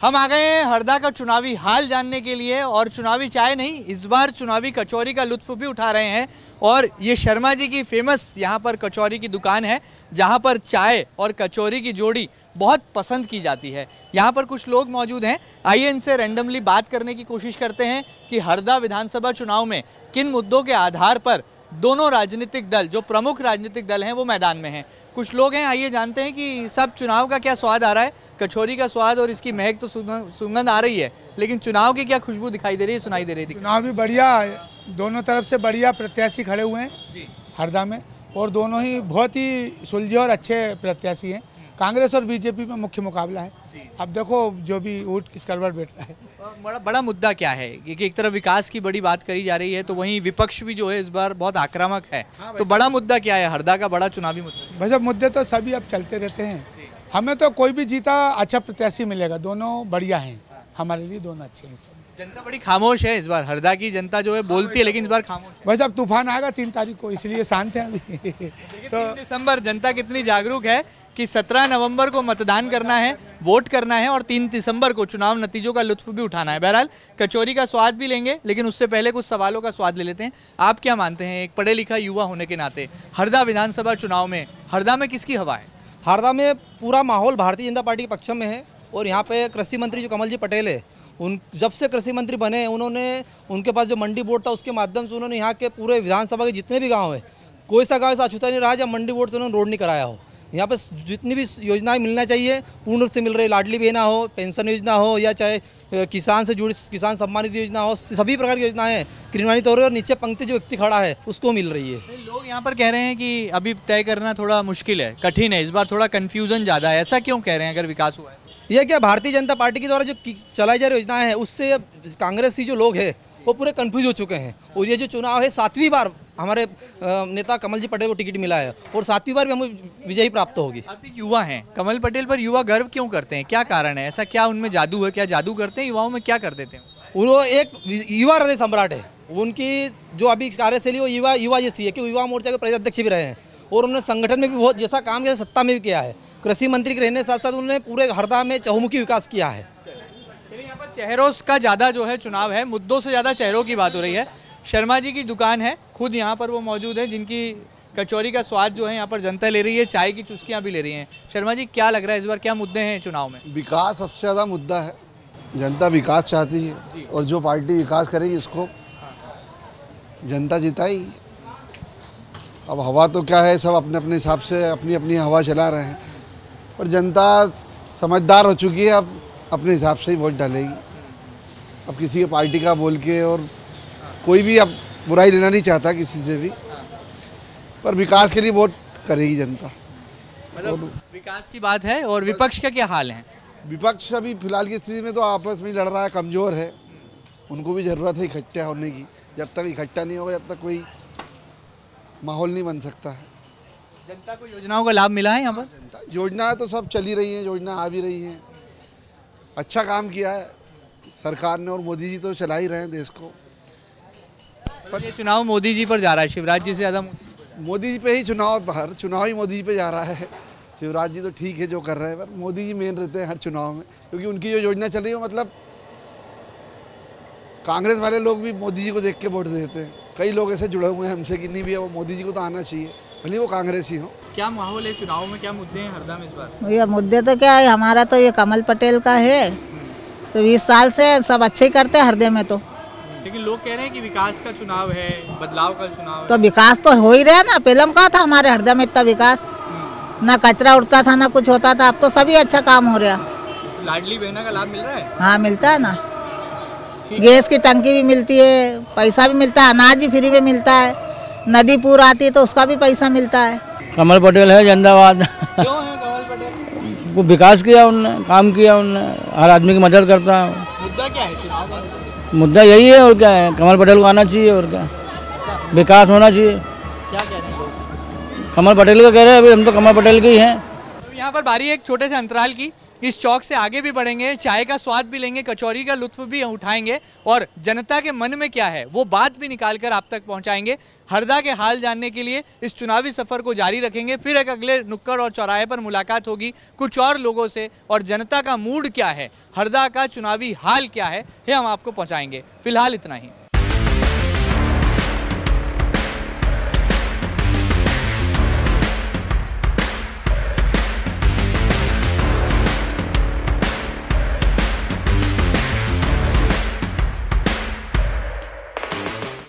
हम आ गए हैं हरदा का चुनावी हाल जानने के लिए और चुनावी चाय नहीं, इस बार चुनावी कचौरी का लुत्फ भी उठा रहे हैं। और ये शर्मा जी की फेमस यहाँ पर कचौरी की दुकान है जहाँ पर चाय और कचौरी की जोड़ी बहुत पसंद की जाती है। यहाँ पर कुछ लोग मौजूद हैं, आइए इनसे रैंडमली बात करने की कोशिश करते हैं कि हरदा विधानसभा चुनाव में किन मुद्दों के आधार पर दोनों राजनीतिक दल, जो प्रमुख राजनीतिक दल हैं, वो मैदान में हैं। कुछ लोग हैं, आइए जानते हैं कि सब चुनाव का क्या स्वाद आ रहा है। कचौरी का स्वाद और इसकी महक तो सुगंध आ रही है, लेकिन चुनाव की क्या खुशबू दिखाई दे रही है, सुनाई दे रही थी? चुनाव भी बढ़िया है, दोनों तरफ से बढ़िया प्रत्याशी खड़े हुए हैं जी हरदा में, और दोनों ही बहुत ही सुलझे और अच्छे प्रत्याशी हैं। कांग्रेस और बीजेपी में मुख्य मुकाबला है। अब देखो जो भी ऊँट किस करवट बैठता है। बड़ा मुद्दा क्या है कि एक तरफ विकास की बड़ी बात करी जा रही है, तो वहीं विपक्ष भी जो है इस बार बहुत आक्रामक है। तो बड़ा मुद्दा क्या है हरदा का, बड़ा चुनावी मुद्दा? वैसे मुद्दे तो सभी अब चलते रहते हैं, हमें तो कोई भी जीता अच्छा प्रत्याशी मिलेगा, दोनों बढ़िया हैं, हमारे लिए दोनों अच्छे हैं। जनता बड़ी खामोश है इस बार, हरदा की जनता जो है बोलती है लेकिन इस बार खामोश है। वैसे अब तूफान आएगा 3 तारीख को, इसलिए शांत है अभी। तो 3 दिसंबर जनता कितनी जागरूक है कि 17 नवंबर को मतदान करना है, वोट करना है और 3 दिसंबर को चुनाव नतीजों का लुत्फ भी उठाना है। बहरहाल कचौरी का स्वाद भी लेंगे, लेकिन उससे पहले कुछ सवालों का स्वाद ले लेते हैं। आप क्या मानते हैं, एक पढ़े लिखा युवा होने के नाते, हरदा विधानसभा चुनाव में हरदा में किसकी हवा है? हरदा में पूरा माहौल भारतीय जनता पार्टी के पक्ष में है। और यहाँ पे कृषि मंत्री जो कमल जी पटेल है, उन जब से कृषि मंत्री बने, उन्होंने उनके पास जो मंडी बोर्ड था उसके माध्यम से उन्होंने यहाँ के पूरे विधानसभा के जितने भी गांव है, कोई सा गांव ऐसा अछूता नहीं रहा जब मंडी बोर्ड से उन्होंने रोड नहीं कराया हो। यहाँ पे जितनी भी योजनाएं मिलना चाहिए पूर्ण रूप से मिल रही, लाडली बहना हो, पेंशन योजना हो, या चाहे किसान से जुड़ी किसान सम्मानित योजना हो, सभी प्रकार की योजनाएं किरवानी तौर और नीचे पंक्ति जो व्यक्ति खड़ा है उसको मिल रही है। लोग यहाँ पर कह रहे हैं कि अभी तय करना थोड़ा मुश्किल है, कठिन है, इस बार थोड़ा कन्फ्यूजन ज़्यादा है। ऐसा क्यों कह रहे हैं अगर विकास हुआ है? यह क्या भारतीय जनता पार्टी के द्वारा जो चलाई जा रही योजनाएं हैं उससे कांग्रेसी जो लोग हैं वो पूरे कंफ्यूज हो चुके हैं। और ये जो चुनाव है 7वीं बार हमारे नेता कमल जी पटेल को टिकट मिला है और 7वीं बार भी हमें विजयी प्राप्त होगी। आप एक युवा हैं, कमल पटेल पर युवा गर्व क्यों करते हैं, क्या कारण है? ऐसा क्या उनमें जादू है, क्या जादू करते हैं युवाओं में, क्या कर देते हैं? वो एक युवा हृदय सम्राट है, उनकी जो अभी कार्यशैली वो युवा जैसी है कि युवा मोर्चा के प्रदेश अध्यक्ष भी रहे हैं और उन्होंने संगठन में भी बहुत जैसा काम किया, सत्ता में भी किया है। कृषि मंत्री के रहने के साथ साथ उन्होंने पूरे हरदा में चहुमुखी विकास किया है। यहाँ पर चेहरों का ज़्यादा जो है चुनाव है, मुद्दों से ज़्यादा चेहरों की बात हो रही है। शर्मा जी की दुकान है, खुद यहाँ पर वो मौजूद है जिनकी कचौरी का स्वाद जो है यहाँ पर जनता ले रही है, चाय की चुस्कियाँ भी ले रही हैं। शर्मा जी क्या लग रहा है इस बार क्या मुद्दे हैं चुनाव में? विकास सबसे ज़्यादा मुद्दा है, जनता विकास चाहती है और जो पार्टी विकास करेगी उसको जनता जिताएगी। अब हवा तो क्या है, सब अपने अपने हिसाब से अपनी अपनी हवा चला रहे हैं, पर जनता समझदार हो चुकी है, अब अपने हिसाब से ही वोट डालेगी। अब किसी के पार्टी का बोल के, और कोई भी अब बुराई लेना नहीं चाहता किसी से भी, पर विकास के लिए वोट करेगी जनता। मतलब विकास की बात है। और विपक्ष का क्या हाल है? विपक्ष अभी फिलहाल की स्थिति में तो आपस में लड़ रहा है, कमज़ोर है, उनको भी ज़रूरत है इकट्ठा होने की। जब तक इकट्ठा नहीं होगा जब तक कोई माहौल नहीं बन सकता है। जनता को योजनाओं का लाभ मिला है यहाँ पर? योजना तो सब चली रही हैं, योजना आ भी रही हैं, अच्छा काम किया है सरकार ने, और मोदी जी तो चला ही रहे हैं देश को। पर ये चुनाव मोदी जी पर जा रहा है, शिवराज जी से ज़्यादा मोदी जी पे ही चुनाव, हर चुनाव ही मोदी जी पे जा रहा है। शिवराज जी तो ठीक है जो कर रहे हैं, पर मोदी जी मेन रहते हैं हर चुनाव में, क्योंकि उनकी जो योजना चल रही है, मतलब कांग्रेस वाले लोग भी मोदी जी को देख के वोट देते हैं। कई लोग ऐसे जुड़े हुए हैं हमसे कि नहीं भैया वो मोदी जी को तो आना चाहिए, भले वो कांग्रेस ही हो। क्या माहौल है चुनाव में, क्या मुद्दे हैं हरदा में इस बार? भैया मुद्दे तो क्या है, हमारा तो ये कमल पटेल का है, तो 20 साल से सब अच्छे ही करते हैं हरदे में। तो लेकिन लोग कह रहे हैं कि विकास का चुनाव है, बदलाव का चुनाव है। तो विकास तो हो ही रहा ना, पहले का था हमारे हरदा में इतना विकास, ना कचरा उड़ता था ना कुछ होता था, अब तो सभी अच्छा काम हो रहा। लाडली बहना का लाभ मिल रहा है? हाँ मिलता है ना, गैस की टंकी भी मिलती है, पैसा भी मिलता है, अनाज भी फ्री में मिलता है, नदी पूर आती है तो उसका भी पैसा मिलता है। कमल पटेल है जिंदाबाद। क्यों है कमल पटेल? वो विकास किया उनने, काम किया उनने, हर आदमी की मदद करता है। मुद्दा क्या है चुनाव का? मुद्दा यही है और क्या है, कमल पटेल को आना चाहिए और क्या, विकास होना चाहिए। क्या कह रहे हैं लोग? कमल पटेल का कह रहे हैं, अभी हम तो कमल पटेल के ही हैं। यहाँ यहाँ पर बारी एक छोटे से अंतराल की। इस चौक से आगे भी बढ़ेंगे, चाय का स्वाद भी लेंगे, कचौरी का लुत्फ भी उठाएंगे और जनता के मन में क्या है वो बात भी निकाल कर आप तक पहुंचाएंगे। हरदा के हाल जानने के लिए इस चुनावी सफर को जारी रखेंगे। फिर एक अगले नुक्कड़ और चौराहे पर मुलाकात होगी कुछ और लोगों से, और जनता का मूड क्या है, हरदा का चुनावी हाल क्या है, ये हम आपको पहुंचाएंगे। फिलहाल इतना ही।